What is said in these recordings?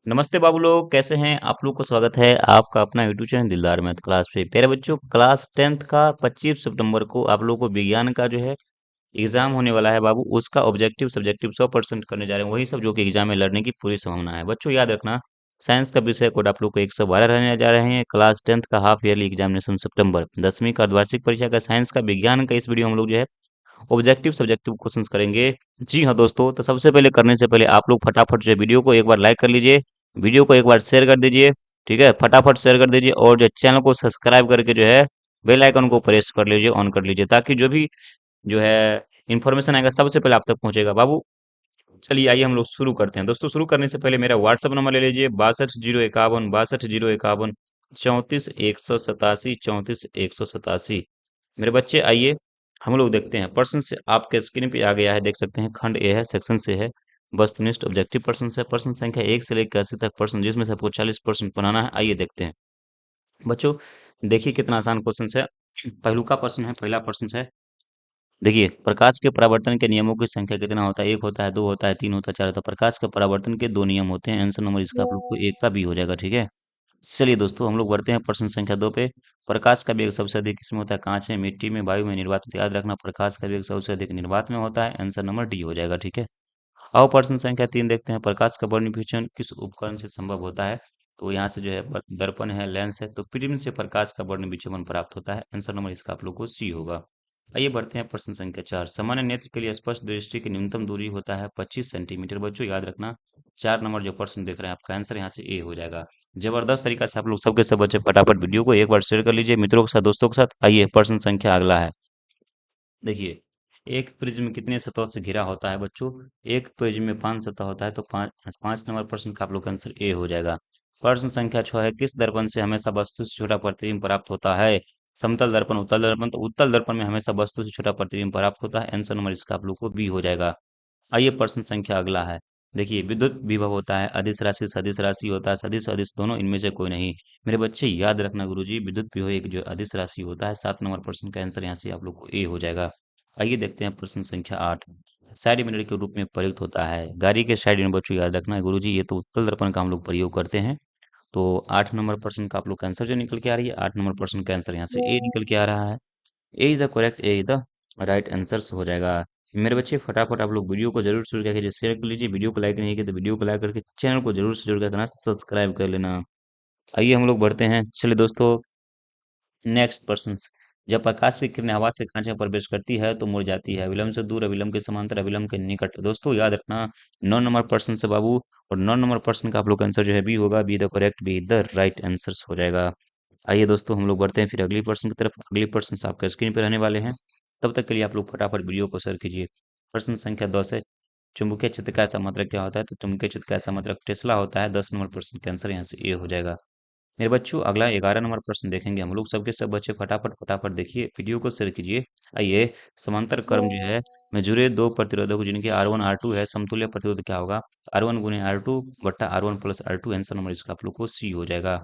नमस्ते बाबू लोग, कैसे हैं आप लोग को स्वागत है आपका अपना यूट्यूब चैनल दिलदार मैथ क्लास पे। प्यारे बच्चों, क्लास 10th का 25 सितंबर को आप लोगों को विज्ञान का जो है एग्जाम होने वाला है बाबू। उसका ऑब्जेक्टिव सब्जेक्टिव 100% करने जा रहे हैं, वही सब जो कि एग्जाम में लड़ने की पूरी संभावना है। बच्चों याद रखना, साइंस का विषय कोड आप लोग को 112 रहने जा रहे हैं। क्लास 10th का हाफ ईयरली एग्जामिनेशन सितंबर, 10वीं का अर्धवार्षिक परीक्षा का साइंस का विज्ञान का इस वीडियो हम लोग जो है ऑब्जेक्टिव सब्जेक्टिव क्वेश्चंस करेंगे। जी हाँ दोस्तों, तो सबसे पहले करने से पहले आप लोग फटाफट जो है वीडियो को एक बार लाइक कर लीजिए, वीडियो को एक बार शेयर कर दीजिए। ठीक है, फटाफट शेयर कर दीजिए और जो चैनल को सब्सक्राइब करके जो है बेल आइकन को प्रेस कर लीजिए, ऑन कर लीजिए, ताकि जो भी जो है इन्फॉर्मेशन आएगा सबसे पहले आप तक पहुंचेगा बाबू। चलिए आइए हम लोग शुरू करते हैं। दोस्तों शुरू करने से पहले मेरा व्हाट्सअप नंबर ले लीजिए, 62 051 62 051 34 187 34 187। मेरे बच्चे आइए हम लोग देखते हैं प्रश्न से आपके स्क्रीन पे आ गया है, देख सकते हैं। खंड ए है, सेक्शन से है, वस्तुनिष्ठ ऑब्जेक्टिव प्रश्न से। प्रश्न संख्या 1 से लेकर 80 तक प्रश्न, जिसमें से आपको 40% बनाना है। आइए देखते हैं बच्चों। देखिए कितना आसान क्वेश्चन है। पहलू का प्रश्न है, पहला प्रश्न है। देखिए, प्रकाश के परावर्तन के नियमों की संख्या कितना होता है? एक होता है, दो होता है, तीन होता है, चार होता है। प्रकाश के परावर्तन के दो नियम होते हैं। आंसर नंबर इसका आप लोग को एक का बी हो जाएगा। ठीक है, चलिए दोस्तों हम लोग बढ़ते हैं प्रश्न संख्या 2 पे। प्रकाश का वेग सबसे अधिक किसमें होता है? कांच में, मिट्टी में, वायु में, निर्वात में। याद रखना, प्रकाश का वेग सबसे अधिक निर्वात में होता है। आंसर नंबर डी हो जाएगा। ठीक है, आओ प्रश्न संख्या 3 देखते हैं। प्रकाश का वर्ण विवेचन किस उपकरण से संभव होता है? तो यहाँ से जो है दर्पण है, लेंस है, तो प्रिज्म से प्रकाश का वर्ण विचलन प्राप्त होता है। आंसर नंबर इसका आप लोग को सी होगा। आइए बढ़ते हैं प्रश्न संख्या 4। सामान्य नेत्र के लिए स्पष्ट दृष्टि की न्यूनतम दूरी होता है 25 सेंटीमीटर। बच्चों याद रखना, 4 नंबर जो प्रश्न देख रहे हैं आपका आंसर यहाँ से ए हो जाएगा। जबरदस्त तरीका से आप लोग सबके सब बच्चे फटाफट वीडियो को एक बार शेयर कर लीजिए मित्रों के साथ, दोस्तों के साथ। आइए प्रश्न संख्या अगला है। देखिए, एक प्रिज्म कितने सतह से घिरा होता है बच्चों? एक प्रिज्म में 5 सतह होता है, तो पाँच नंबर प्रश्न का आप लोग का आंसर ए हो जाएगा। प्रश्न संख्या 6 है। किस दर्पण से हमेशा वस्तु से छोटा प्रतिबिंब प्राप्त होता है? समतल दर्पण, उत्तल दर्पण। तो उत्तल दर्पण में हमेशा वस्तु से छोटा प्रतिबिंब प्राप्त होता है। आंसर नंबर इसका आप लोग को बी हो जाएगा। आइए प्रश्न संख्या अगला है। देखिए, विद्युत विभव होता है, अदिश राशि सदिश राशि होता है, सदिश अदिश दोनों, इनमें से कोई नहीं। मेरे बच्चे याद रखना गुरुजी, विद्युत विभव एक जो अदिश राशि होता है। 7 नंबर प्रश्न का आंसर यहाँ से आप लोग को ए हो जाएगा। आइए देखते हैं प्रश्न संख्या 8। साइड मिरर के रूप में प्रयुक्त होता है। गाड़ी के साइड मिरर बच्चों याद रखना है गुरुजी, ये तो उत्तल दर्पण का हम लोग प्रयोग करते हैं। तो 8 नंबर प्रश्न का आप लोग का आंसर जो निकल के आ रही है, 8 नंबर प्रश्न का आंसर यहाँ से ए निकल के आ रहा है। A is the correct, A is the right answer हो जाएगा। मेरे बच्चे फटाफट आप लोग वीडियो को जरूर शुरू करके शेयर कर लीजिए। वीडियो को लाइक नहीं किया तो वीडियो को लाइक करके चैनल को जरूर से जरूर कर देना, सब्सक्राइब कर लेना। आइए हम लोग बढ़ते हैं। चलिए दोस्तों, नेक्स्ट प्रश्न। जब प्रकाश की किरणें हवा से कांच में प्रवेश करती है तो मुड़ जाती है। अविलंब से दूर, अविलंब के समांतर, अविलंब के निकट। दोस्तों याद रखना, 9 नंबर प्रश्न से बाबू, और 9 नंबर प्रश्न का आप लोग का आंसर जो है बी होगा। Be the correct, be the right answer हो जाएगा। आइए दोस्तों हम लोग बढ़ते हैं फिर अगली प्रश्न की तरफ। अगली प्रश्न आपके स्क्रीन पर रहने वाले हैं, तब तक के लिए आप लोग फटाफट वीडियो को शेयर कीजिए। प्रश्न संख्या 10 है। चुंबकीय क्षेत्र का ऐसा मात्रक क्या होता है? तो चुंबकीय क्षेत्र का ऐसा मात्रक टेस्ला होता है। 10 नंबर प्रश्न का आंसर यहाँ से ए हो जाएगा। मेरे बच्चों अगला 11 नंबर प्रश्न देखेंगे हम लोग। सबके सब बच्चे फटाफट फटाफट देखिए, वीडियो को शेयर कीजिए। आइए, समांतर क्रम जो है में जुड़े दो प्रतिरोधक जिनके R1 R2 है, समतुल्य प्रतिरोध क्या होगा? R1 गुने R2 बट्टा R1 plus R2। Answer number इसका आप लोग को सी हो जाएगा।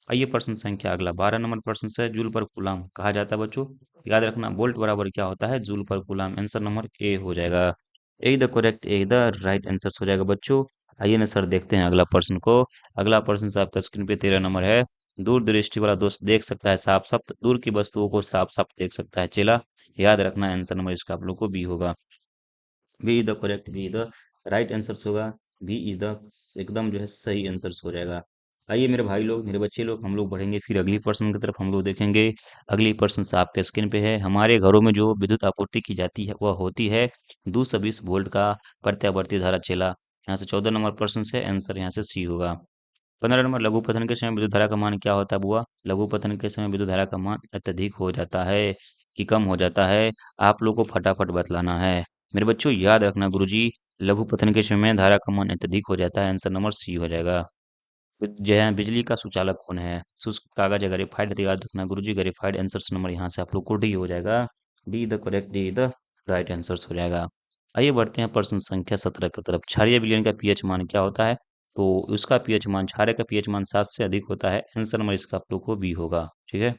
आइए प्रश्न संख्या अगला 12 नंबर प्रश्न से। जूल पर कूलाम कहा जाता है बच्चों, याद रखना, वोल्ट बराबर क्या होता है? जूल पर कूलाम। आंसर नंबर ए हो जाएगा। A the correct, A the right answer हो जाएगा बच्चों। आइए ना सर देखते हैं अगला प्रश्न को। अगला प्रश्न से आपका स्क्रीन पे 13 नंबर है। दूर दृष्टि वाला दोस्त देख सकता है साफ साफ, दूर की वस्तुओं को साफ साफ देख सकता है चेला। याद रखना आंसर नंबर इसका आप लोग को बी होगा। B is the correct, B is the right answer होगा। बी इज द एकदम जो है सही आंसर हो जाएगा। आइए मेरे भाई लोग, मेरे बच्चे लोग, हम लोग बढ़ेंगे फिर अगली प्रश्न की तरफ। हम लोग देखेंगे अगली प्रश्न से आपके स्क्रीन पे है। हमारे घरों में जो विद्युत आपूर्ति की जाती है वह होती है 220 वोल्ट का प्रत्यावर्ती धारा चेला। यहाँ से 14 नंबर प्रश्न से आंसर यहाँ से सी होगा। 15 नंबर, लघु पतन के समय विद्युत धारा का मान क्या होता है बुआ? लघु पतन के समय विद्युत धारा का मान अत्यधिक हो जाता है कि कम हो जाता है? आप लोग को फटाफट बतलाना है। मेरे बच्चों याद रखना गुरुजी, लघु पतन के समय धारा का मान अत्यधिक हो जाता है। आंसर नंबर सी हो जाएगा। जो है बिजली का सुचालक कौन है? शुष्क कागज है, ग्रेफाइट। याद रखना गुरुजी, ग्रेफाइट। आंसर नंबर यहाँ से आप लोग को डी हो जाएगा। D the correct, D the right answer हो जाएगा। आइए बढ़ते हैं प्रश्न संख्या 17 की तरफ। क्षारीय विलयन का पीएच मान क्या होता है? तो उसका पीएच मान, क्षारीय का पीएच मान 7 से अधिक होता है। आंसर नंबर इसका आप लोग को बी होगा। ठीक है,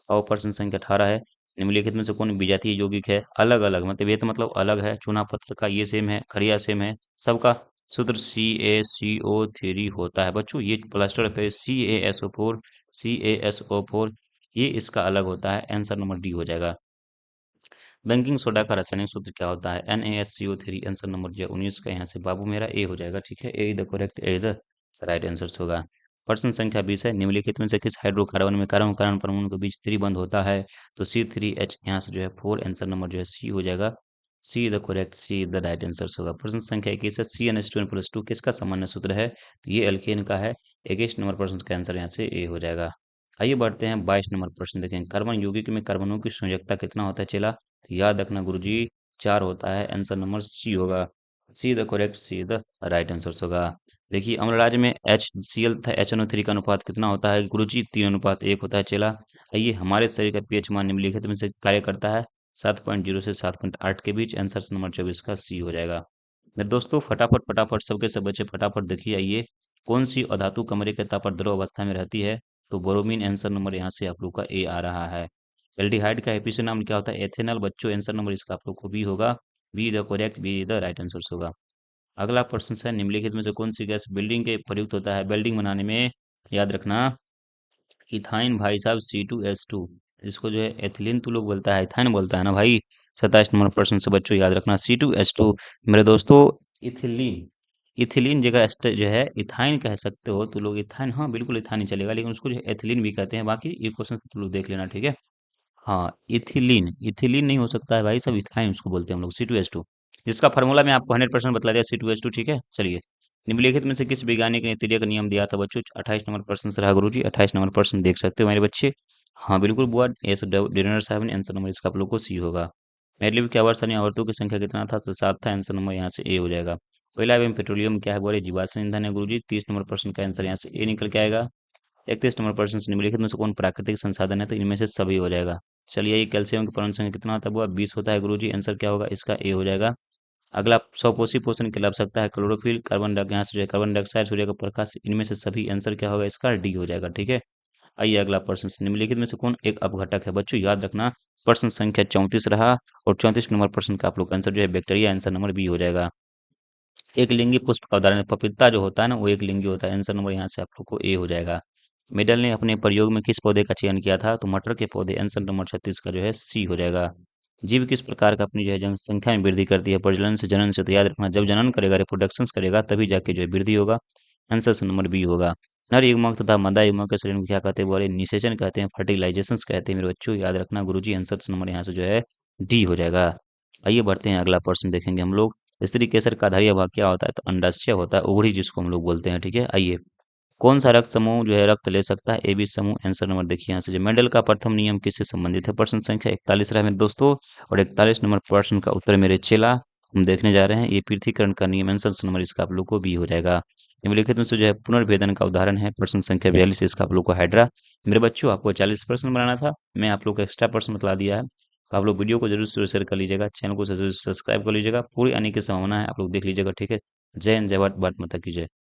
और प्रश्न संख्या 18 है। निम्नलिखित में से कौन विजातीय यौगिक है? अलग अलग मतलब ये तो मतलब अलग है। चूना पत्थर का ये सेम है, खड़िया सेम है, सबका सूत्र CaCO3 होता है बच्चों। ये प्लास्टर पे CaSO4 ये इसका अलग होता है। आंसर नंबर डी हो जाएगा। बेकिंग सोडा का रासायनिक सूत्र क्या होता है? NaSCO3। आंसर नंबर जो 19 का यहाँ से बाबू मेरा ए हो जाएगा। ठीक है, A is the correct, A is the right answer होगा। प्रश्न संख्या 20 है, निम्नलिखित में से किस हाइड्रोकार्बन में कार्बन कार्बन परमाणु के बीच त्रिबंध होता है? तो C3H यहाँ से जो है 4। आंसर नंबर जो है सी हो जाएगा। C is the correct, C is the right answer होगा। प्रश्न संख्या 21 है, CnH2n+2 किसका सामान्य सूत्र है? तो ये एल्केन का है। 21 नंबर प्रश्न का आंसर यहाँ से ए हो जाएगा। आइए बढ़ते हैं 22 नंबर प्रश्न देखें। कार्बन यौगिक में कार्बनों की संयोजकता कितना होता है चेला? तो याद रखना गुरुजी, 4 होता है। आंसर नंबर सी होगा। See the correct, see the right answer होगा। देखिए अम्लराज में HCl तथा HNO3 का अनुपात कितना होता है गुरुजी? 3:1 होता है चेला। आइए हमारे शरीर का pH मान निम्नलिखित में से कार्य करता है 7.0 से 7.8 के बीच। आंसर नंबर 24 का सी हो जाएगा। मेरे दोस्तों फटाफट फटाफट सबके सब बच्चे फटाफट देखिए। आइए, कौन सी अधातु कमरे के ताप पर द्रव अवस्था में रहती है? तो बोरोमीन। आंसर नंबर यहाँ से आप लोग का ए आ रहा है। एल्डिहाइड का एपिसोड नाम क्या होता है? एथेनॉल बच्चों। आंसर नंबर इसका आप लोग को बी होगा। Be the correct, be the right answer होगा। अगला प्रश्न है, निम्नलिखित में से कौन सी गैस बिल्डिंग के प्रयुक्त होता है? बिल्डिंग बनाने में याद रखना, इथाइन भाई साहब C2H2। इसको जो है एथिलीन तो लोग बोलता है, इथाइन बोलता है ना भाई। 27 नंबर प्रश्न से बच्चों याद रखना C2H2। मेरे दोस्तों इथिलीन, इथिलीन जगह जो है इथाइन कह सकते हो तो लोग इथाइन, हाँ बिल्कुल इथाइन ही चलेगा, लेकिन उसको जो है एथिलीन भी कहते हैं। बाकी ये क्वेश्चन तो लोग देख लेना, ठीक है। हाँ, इथिलीन, इथिलीन नहीं हो सकता है भाई, सब इथाइन उसको बोलते हैं हम लोग C2H2। जिसका फार्मूला मैं आपको 100% बतला दिया C2H2, ठीक है। चलिए, निम्नलिखित में से किस वैज्ञानिक ने तिर्यक नियम दिया था बच्चों? 28 नंबर प्रश्न से रहा गुरुजी। 28 नंबर प्रश्न देख सकते हो मेरे बच्चे। हाँ बिल्कुल बुआ, एस डिनर साहब ने। आंसर नंबर इसका आप लोग को सी होगा। मैटलिब के आवर्तन या आवर्तों की संख्या कितना था? तो 7 था। आंसर नंबर यहाँ से ए हो जाएगा। कोयला एवं पेट्रोलियम क्या है बोले? जीवाश्म ईंधन है गुरुजी। 30 नंबर प्रश्न का आंसर यहाँ से ए निकल के आएगा। 31 नंबर प्रश्न से, निम्नलिखित में से कौन प्राकृतिक संसाधन है? तो इनमें से सभी हो जाएगा। चलिए, ये कैल्शियम की परमाणु संख्या कितना होता है? वो 20 होता है गुरुजी। आंसर क्या होगा इसका? ए हो जाएगा। अगला, स्वपोषी पोषण की लाभ सकता है क्लोरोफिल, कार्बन डाइऑक्साइड, यहाँ से जो है कार्बन डाइऑक्साइड, सूर्य का प्रकाश, इनमें से सभी। आंसर क्या होगा इसका? डी हो जाएगा, ठीक है। आइए अगला प्रश्न, निम्नलिखित में से कौन एक अपघटक है? बच्चों याद रखना, प्रश्न संख्या 34 रहा और 34 नंबर प्रश्न का आप लोग का आंसर जो है बैक्टीरिया। आंसर नंबर बी हो जाएगा। एक लिंगी पुष्प का उदाहरण पपीता जो होता है ना, वो एक लिंगी होता है। आंसर नंबर यहाँ से आप लोग को ए हो जाएगा। मेडल ने अपने प्रयोग में किस पौधे का चयन किया था? तो मटर के पौधे। आंसर नंबर 36 का जो है सी हो जाएगा। जीव किस प्रकार का अपनी जो है जनसंख्या में वृद्धि करती है? प्रजनन से, जनन से। तो याद रखना, जब जनन करेगा, रिप्रोडक्शन करेगा, तभी जाके जो है वृद्धि होगा। आंसर नंबर बी होगा। नर युग्मक तथा मादा युग्मक के शरीर में क्या कहते हैं बोले? निषेचन कहते हैं, फर्टिलाइजेशन कहते हैं मेरे बच्चों। याद रखना गुरुजी, आंसर नंबर यहाँ से जो है डी हो जाएगा। आइए बढ़ते हैं, अगला प्रश्न देखेंगे हम लोग। स्त्री केसर का आधारीय भाग क्या होता है? तो अंडाशय होता है, ओवरी जिसको हम लोग बोलते हैं, ठीक है। आइए, कौन सा रक्त समूह जो है रक्त ले सकता है? AB समूह। आंसर नंबर देखिए यहाँ से, जो मेंडल का प्रथम नियम किससे संबंधित है? प्रश्न संख्या 41 रहा है मेरे दोस्तों। और 41 नंबर प्रश्न का उत्तर मेरे चेला हम देखने जा रहे हैं। ये पृथ्वीकरण का नियम। आंसर नंबर इसका आप लोग को बी हो जाएगा। निम्नलिखित में से जो है पुनर्भेदन का उदाहरण है? प्रश्न संख्या 42, इसका आप लोग को हाइड्रा। मेरे बच्चों आपको 40 प्रश्न बनाना था, मैं आप लोग को एक्स्ट्रा प्रश्न बतला दिया है। तो आप लोग वीडियो को जरूर से शेयर कर लीजिएगा, चैनल को जरूर सब्सक्राइब कर लीजिएगा। पूरी आने की संभावना है, आप लोग देख लीजिएगा, ठीक है। जय हिंद, जय भारत, भारत माता की जय।